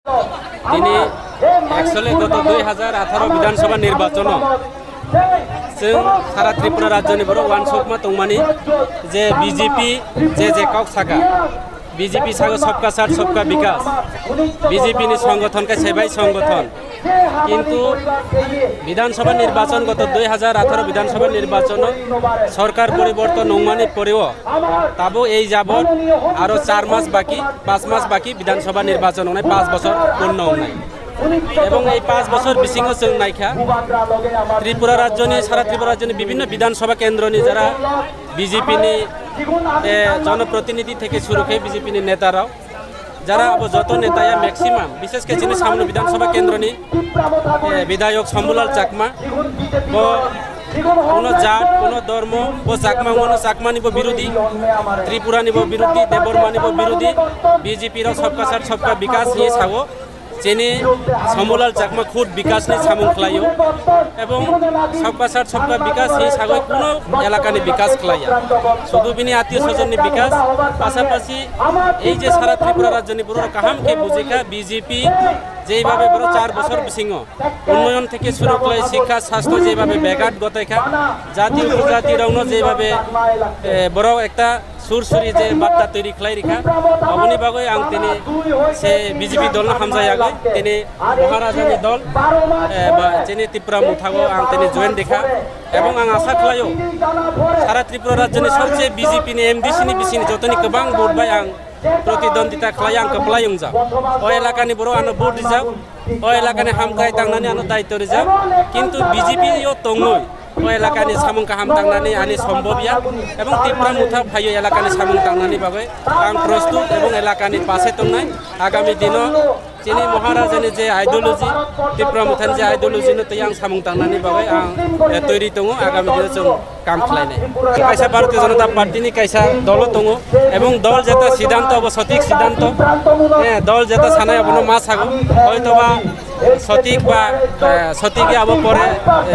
তিনি একচুয়ালি গত 2018 বিধানসভা নির্বাচন সারা ত্রিপুরা রাজ্যनि बर' वानसुकमा तंमानि जे बीजेपी जे कक साका बीजेपी सागो सबका साथ सबका विकास बीजेपी नि संगठन के सेबाई संगठन किन्तु विधानसभा निर्वाचन गत 2018 विधानसभा निर्वाचन सरकार परिवर्तन नंमानि परेও ताबो এই যাবত आरो 4 मास बाकी 5 मास बाकी विधानसभा निर्वाचन होनाय 5 बছর पूर्ण होनाय এবং এই 5 বছর বিসিঙ্গ जों नायखा त्रिपुरा राज्यनि सारा त्रिपुरा राज्यनि विभिन्न विधानसभा केन्द्रनि যারা बीजेपी नि जनप्रतिनिधि থেকে শুরু করে बीजेपी नि नेताराव যারা अब যত নেতায়া ম্যাক্সিমাম বিশেষ করে যিনি সামনে বিধানসভা কেন্দ্রনি বিধায়ক শম্ভুলাল চাকমা কোনো জাত কোনো ধর্ম ও চাকমা কোনো চাকমা নিব বিরোধী ত্রিপুরা নিব বিরোধী দেববর্মা নিব বিরোধী বিজেপির सबका साथ सबका विकास हि सागो जेने शम्भुलाल चाकमा खुद विकास नि सामुं खलायो एवं सबका साथ सबका विकास हि सागो कोनो एलाकानि विकास खलाया शुधु बिनि आत्मीय स्वजननि विकास पाशापाशि এই যে সারা ত্রিপুরা রাজ্যनि बर' काहामके बुजिखा बीजेपी যেইভাবে বড় 4 বছর বিসিঙ্গ উন্নয়ন থেকে শুরু করে শিক্ষা স্বাস্থ্য যেভাবে ব্যাঘাত গতাইখা জাতি উপজাতি রাউনো যেভাবে বড় একটা সুরসুরি যে বার্তা তৈরি খাই রেখা অবনি বাগৈ আং তিনি সে বিজেপি দল হামজাই আগৈ তিনি মহারাজানি দল বা যিনি ত্রিপুরা মুথাগো আং তিনি জয়েন দেখা এবং আং আশা খালাयो সারা ত্রিপুরা রাজ্যनि সবচেয়ে বিজেপি नि एमडीसी नि बिसिनि जतनि गोबां भोट बाय आं प्रतिद्वंदिता खालाय आं कपलायं जा ओ एलाकानि बर' आनो भोट रिजार्व ओ एलाकानि हामखाय तांनानै आनो दायित्व रिजार्व किन्तु बीजेपी यो तंगै ओ एलाकानि सामुं काहाम तांनानै आनि सम्भबिया एवं त्रिपुरा मुथा फायो एलाकानि सामुं तांनानै बागै आं प्रस्तुत एवं एलाकानि पासे तंनाय आगामी दिनाव যিনি মহারাজাनि जे आइडियोलॉजी त्रिपुरा मुथानि जे आइडियोलॉजी नो तै आं सामुं तांनानै बागै आं तैरि दङ आगामी दिनाव जों काम खालायनाय कायसा भारतीय जनता पार्टीनि कायसा दल दङ एवं दल जेता सिद्धांत अब सठिक सिद्धांत दल जेता सानाय अब मा सागो हयतोबा सठिक बा सठिक अब परे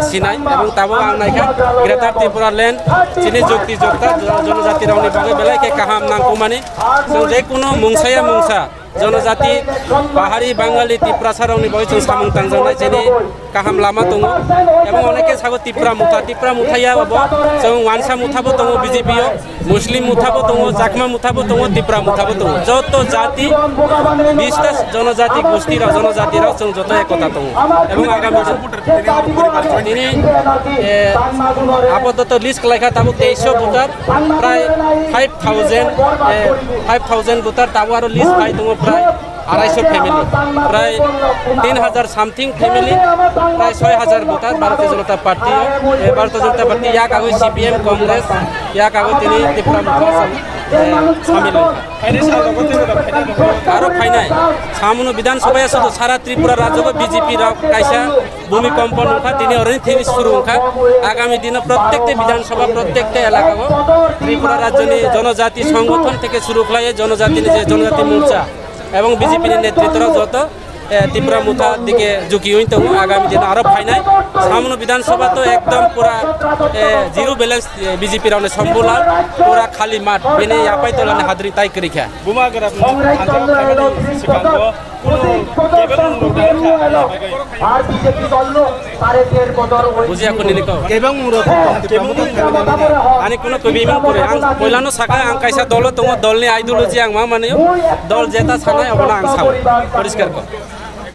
सिनाय एवं ताबो आं नायखा ग्रेटर त्रिपुरा लैंड जिनि जुक्ति जोगता जनजाति रावनि बागै बेलायके काहाम नांगौ माने जों जे कुनो मुंसाया मुंसा जनजाति पाहाड़ी बांगाली त्रिपुरा सारावनि बागै जों सामुं तांजानाय जेनि काहाम लामा दङ एवं अनेके सागो त्रिपुरा मुथाया अब जों वानसा मुथाबो दङ बीजेपीयो मुस्लिम मुथाबो दङ चाकमा मुथाबो दङ त्रिपुरा मुथाबो दङ যত জাতি 20টা जनजाति गोष्ठीर जनजातिर जों যত एकता दङ एवं आगामी তিনি आपातत लिस्ट खालायखा ताबो 2300 भोटार प्राय 5000 भोटार ताबो आरो लिस्ट फाय दङ प्राय 250 फैमिली प्राय 3000 सामथिंग फैमिली प्राय 6000 भोटार भारतीय जनता पार्टी याक आगो सीपीएम कांग्रेस याक आगो তিনি त्रिपुरा मुथा सामिल आरो फाइनाय सामुनो विधानसभा शुधु सारा त्रिपुरा राज्य बीजेपी कायसा भूमिकम्पन उठा তিনি ओरैनो थेनि शुरू उठा आगामी दिन प्रत्येक विधानसभा प्रत्येक एलाका त्रिपुरा राज्यनि जनजाति संगठन থেকে शुरू खालायो जनजाति जे जनजाति मोर्चा एवं बीजेपी नेतृत्व যত त्रिपुरा मुथा दिके झुकी हुई दङ आगामी दिन आरो फाइनाय सामुनो विधानसभा तो एकदम पूरा जीरो बैलेंस बीजेपी रावने शम्भुलाल पूरा खाली माठ बेने यापाय तलाने हाद्रि ताय करिखा बुमा गराब बुझिया कोनिनिको केबां मुरत आनि कुनो कबिमा करे आं पहिलानो साका आं कायसा दल दङ दलनि आइडियोलॉजी आं मा माने दल जेता सानाय अबना आं साव परिष्कार को